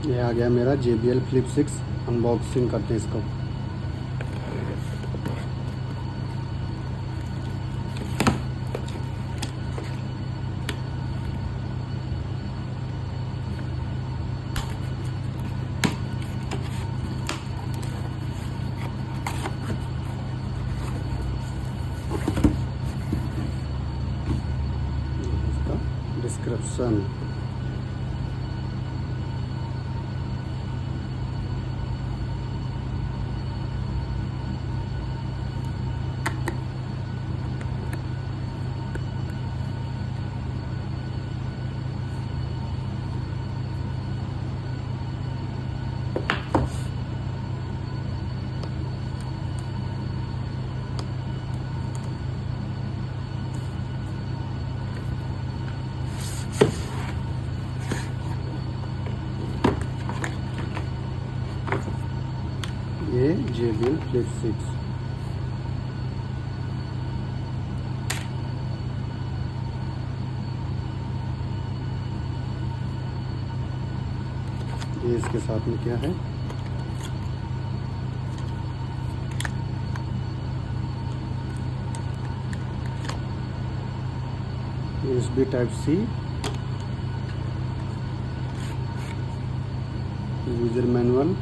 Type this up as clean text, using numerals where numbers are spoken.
ये आ गया मेरा JBL Flip 6। अनबॉक्सिंग करते हैं इसको। इसका डिस्क्रिप्शन। ये JBL Flip 6। ये इसके साथ में क्या है, USB Type-C, यूजर मैनुअल,